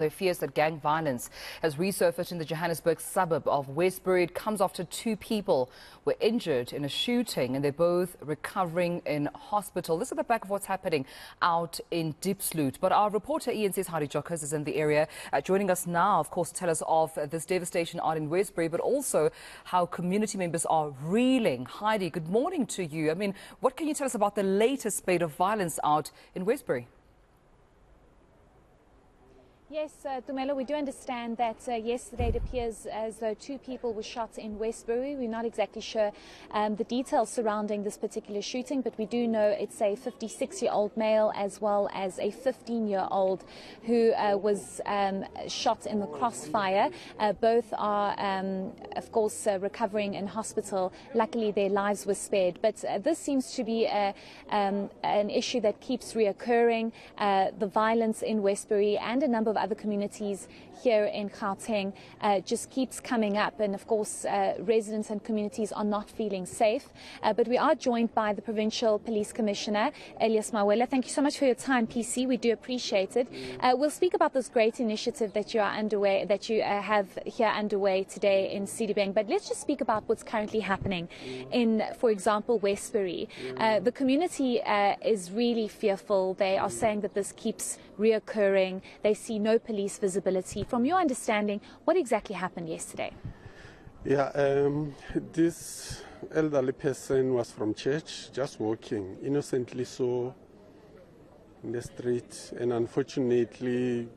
There fears that gang violence has resurfaced in the Johannesburg suburb of Westbury. It comes after 2 people were injured in a shooting and they're both recovering in hospital. This is the back of what's happening out in Diepsloot. But our reporter eNCA's Heidi Giokos is in the area, joining us now, of course, to tell us of this devastation out in Westbury, but also how community members are reeling. Heidi, good morning to you. I mean, what can you tell us about the latest spate of violence out in Westbury? Yes, Tumelo, we do understand that yesterday it appears as though 2 people were shot in Westbury. We're not exactly sure the details surrounding this particular shooting, but we do know it's a 56-year-old male as well as a 15-year-old who was shot in the crossfire. Both are, of course, recovering in hospital. Luckily, their lives were spared. But this seems to be an issue that keeps reoccurring. The violence in Westbury and a number of other communities here in Gauteng just keeps coming up, and of course residents and communities are not feeling safe. But we are joined by the Provincial Police Commissioner, Elias Mawela. Thank you so much for your time, PC. We do appreciate it. We'll speak about this great initiative that you have here underway today in Sedibeng, but let's just speak about what's currently happening in, for example, Westbury. The community is really fearful. They are saying that this keeps reoccurring. They see no police visibility. From your understanding, what exactly happened yesterday? Yeah, this elderly person was from church, just walking innocently so in the street, and unfortunately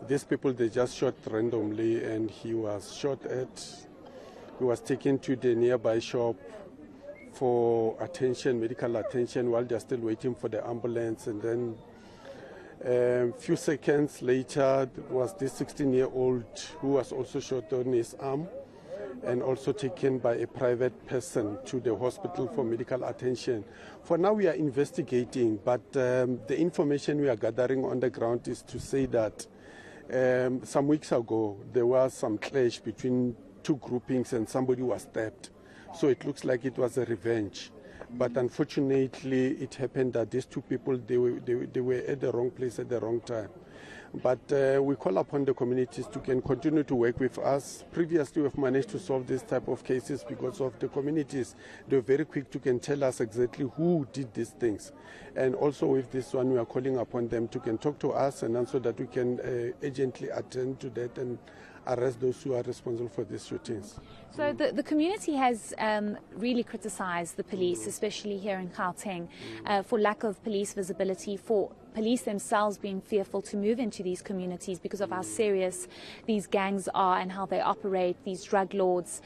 these people, they just shot randomly, and he was shot at. He was taken to the nearby shop for attention, medical attention, while they're still waiting for the ambulance. And then a few seconds later was this 16-year-old who was also shot on his arm and also taken by a private person to the hospital for medical attention. For now, we are investigating, but the information we are gathering on the ground is to say that some weeks ago there was some clash between 2 groupings and somebody was stabbed. So it looks like it was a revenge. But unfortunately, it happened that these 2 people, they were at the wrong place at the wrong time. But we call upon the communities to continue to work with us. Previously, we've managed to solve this type of cases because of the communities. They're very quick to tell us exactly who did these things. And also with this one, we are calling upon them to talk to us, and so that we can urgently attend to that and arrest those who are responsible for these shootings. So the community has really criticized the police, especially here in Gauteng, for lack of police visibility, for police themselves being fearful to move into these communities because of how serious these gangs are and how they operate, these drug lords.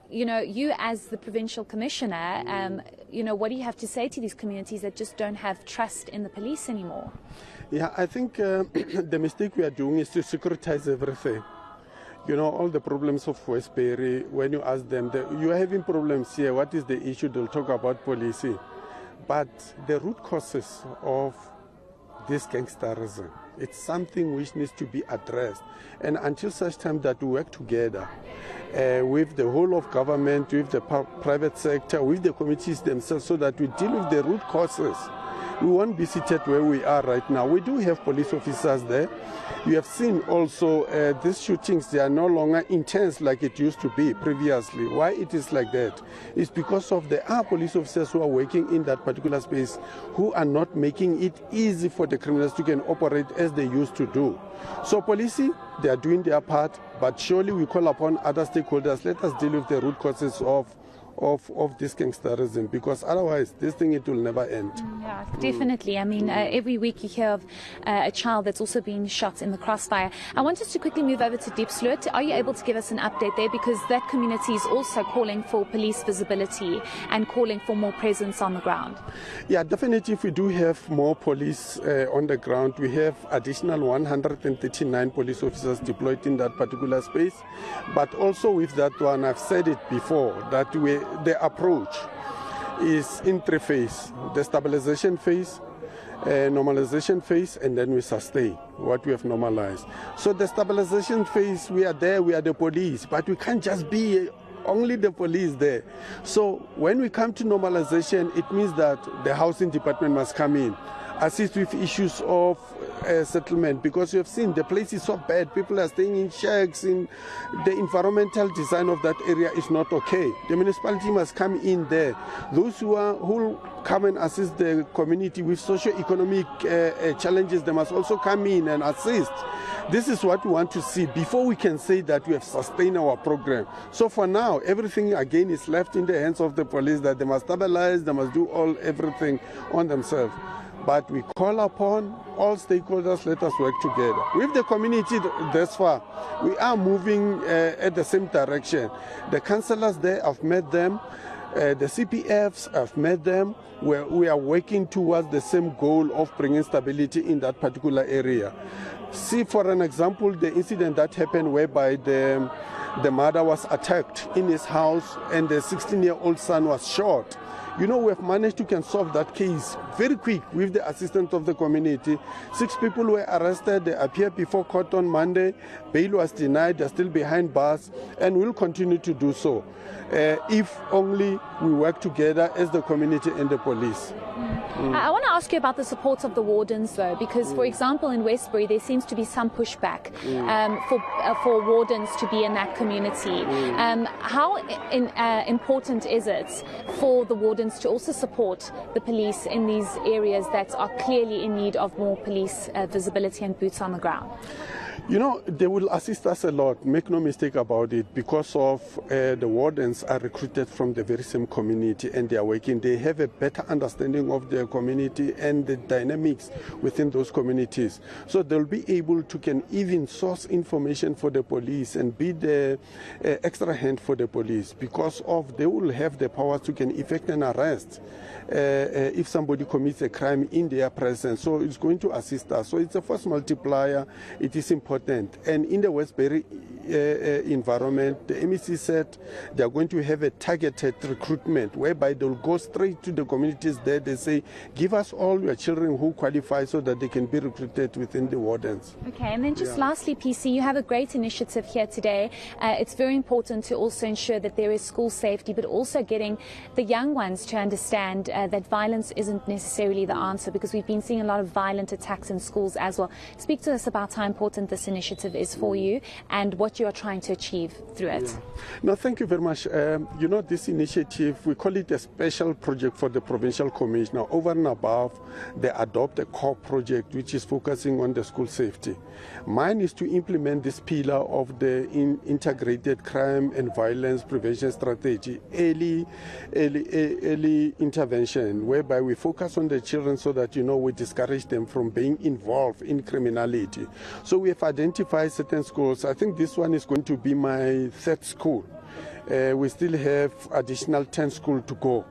You know, you as the provincial commissioner, you know, what do you have to say to these communities that just don't have trust in the police anymore? Yeah, I think the mistake we are doing is to securitize everything. You know, all the problems of Westbury, when you ask them, you are having problems here, what is the issue? They'll talk about policing. But the root causes of this gangsterism, it's something which needs to be addressed. And until such time that we work together with the whole of government, with the private sector, with the communities themselves, so that we deal with the root causes, we won't be seated where we are right now. We do have police officers there. You have seen also these shootings, they are no longer intense like it used to be previously. Why it is like that? It's because of there are police officers who are working in that particular space who are not making it easy for the criminals to operate as they used to do. So police, they are doing their part, but surely we call upon other stakeholders, let us deal with the root causes of this gangsterism, because otherwise this thing, it will never end. Yeah, definitely. I mean, every week you hear of a child that's also been shot in the crossfire. I want us to quickly move over to Diepsloot. Are you able to give us an update there, because that community is also calling for police visibility and calling for more presence on the ground? Yeah, definitely. If we do have more police on the ground, we have additional 139 police officers deployed in that particular space. But also with that one, I've said it before, that the approach is in 3 phases: the stabilization phase, normalization phase, and then we sustain what we have normalized. So the stabilization phase, we are there, we are the police, but we can't just be only the police there. So when we come to normalization, it means that the housing department must come in, assist with issues of settlement, because you have seen the place is so bad. People are staying in shacks. The environmental design of that area is not okay. The municipality must come in there. Those who come and assist the community with socio-economic challenges, they must also come in and assist. This is what we want to see before we can say that we have sustained our program. So for now, everything again is left in the hands of the police, that they must stabilize, they must do everything on themselves. But we call upon all stakeholders, let us work together. With the community thus far, we are moving at the same direction. The councillors there, I've met them. The CPFs, I've met them. We are working towards the same goal of bringing stability in that particular area. See, for an example, the incident that happened whereby the mother was attacked in his house and the 16-year-old son was shot. You know, we have managed to solve that case very quick with the assistance of the community. 6 people were arrested. They appeared before court on Monday. Bail was denied. They're still behind bars, and we'll continue to do so if only we work together as the community and the police. I want to ask you about the support of the wardens, though, because, for example, in Westbury, there seems to be some pushback for wardens to be in that community. How important is it for the wardens to also support the police in these areas that are clearly in need of more police visibility and boots on the ground? You know, they will assist us a lot, make no mistake about it, because of the wardens are recruited from the very same community and they are working. They have a better understanding of their community and the dynamics within those communities. So they'll be able to can even source information for the police and be the extra hand for the police, because of they will have the power to can effect an arrest if somebody commits a crime in their presence. So it's going to assist us. So it's a force multiplier. It is important. And in the Westbury environment, the MEC said they are going to have a targeted recruitment whereby they'll go straight to the communities there. They say, give us all your children who qualify so that they can be recruited within the wardens. Okay, and then just lastly, PC, you have a great initiative here today. It's very important to also ensure that there is school safety, but also getting the young ones to understand that violence isn't necessarily the answer, because we've been seeing a lot of violent attacks in schools as well. Speak to us about how important this initiative is for you and what you are trying to achieve through it. No, thank you very much. You know, this initiative, we call it a special project for the Provincial Commissioner. Over and above, they adopt a core project which is focusing on the school safety. Mine is to implement this pillar of the integrated crime and violence prevention strategy, early intervention, whereby we focus on the children so that, you know, we discourage them from being involved in criminality. So we have identified certain schools. I think this one is going to be my 3rd school. We still have additional 10 schools to go.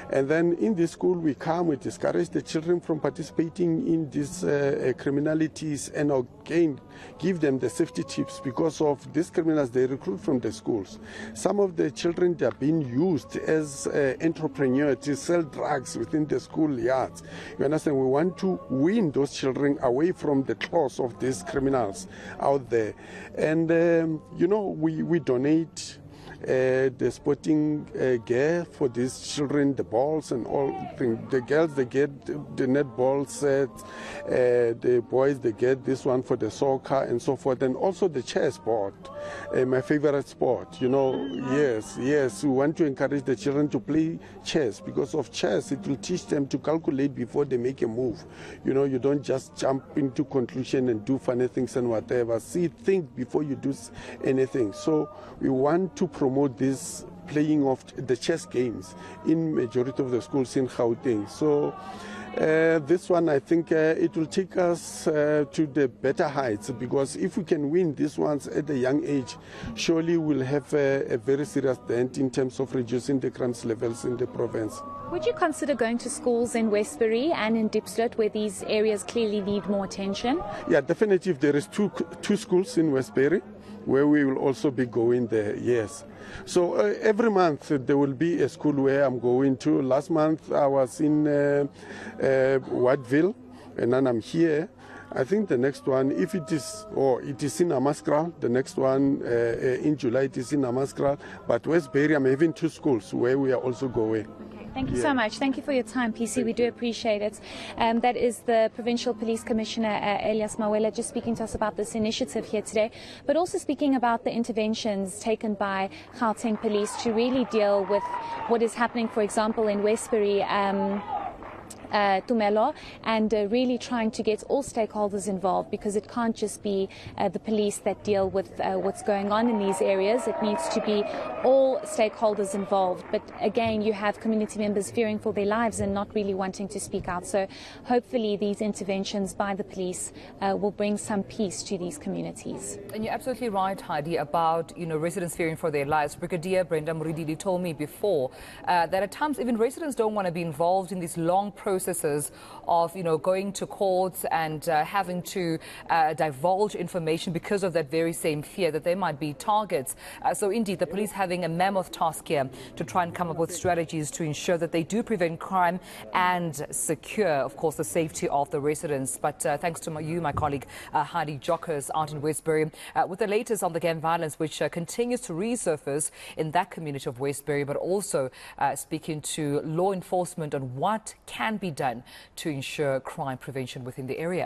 And then in this school, we discourage the children from participating in these criminalities, and again, give them the safety tips, because of these criminals, they recruit from the schools. Some of the children, they are being used as entrepreneurs to sell drugs within the school yards. You understand? We want to win those children away from the claws of these criminals out there. And, you know, we donate the sporting gear for these children, the balls and all things. The girls, they get the netball set, the boys, they get this one for the soccer and so forth, and also the chess board, my favorite sport. You know, yes, we want to encourage the children to play chess, because of chess, it will teach them to calculate before they make a move. You know, you don't just jump into conclusion and do funny things and whatever. Think before you do anything. So we want to promote this playing of the chess games in majority of the schools in Gauteng. So this one, I think it will take us to the better heights, because if we can win these ones at a young age, surely we'll have a very serious dent in terms of reducing the crime levels in the province. Would you consider going to schools in Westbury and in Diepsloot, where these areas clearly need more attention? Yeah, definitely. There is two schools in Westbury where we will also be going there, yes. So every month there will be a school where I'm going to. Last month I was in Wardville, and then I'm here. I think the next one, if it is in Namaskral, the next one in July it is in Namaskral. But Westbury, I'm having 2 schools where we are also going. Okay. Thank you so much. Thank you for your time, PC. We do appreciate it. That is the Provincial Police Commissioner, Elias Mawela, just speaking to us about this initiative here today, but also speaking about the interventions taken by Gauteng Police to really deal with what is happening, for example, in Westbury, Tumelo, and really trying to get all stakeholders involved, because it can't just be the police that deal with what's going on in these areas. It needs to be all stakeholders involved. But again, you have community members fearing for their lives and not really wanting to speak out. So hopefully these interventions by the police will bring some peace to these communities. And you're absolutely right, Heidi, about residents fearing for their lives. Brigadier Brenda Muridili told me before that at times even residents don't want to be involved in these long processes of going to courts and having to divulge information because of that very same fear that they might be targets. So indeed, the police having a mammoth task here to try and come up with strategies to ensure that they do prevent crime and secure, of course, the safety of the residents. But thanks to you, my colleague Heidi Giokos out in Westbury, with the latest on the gang violence, which continues to resurface in that community of Westbury, but also speaking to law enforcement on what can be done to ensure crime prevention within the area.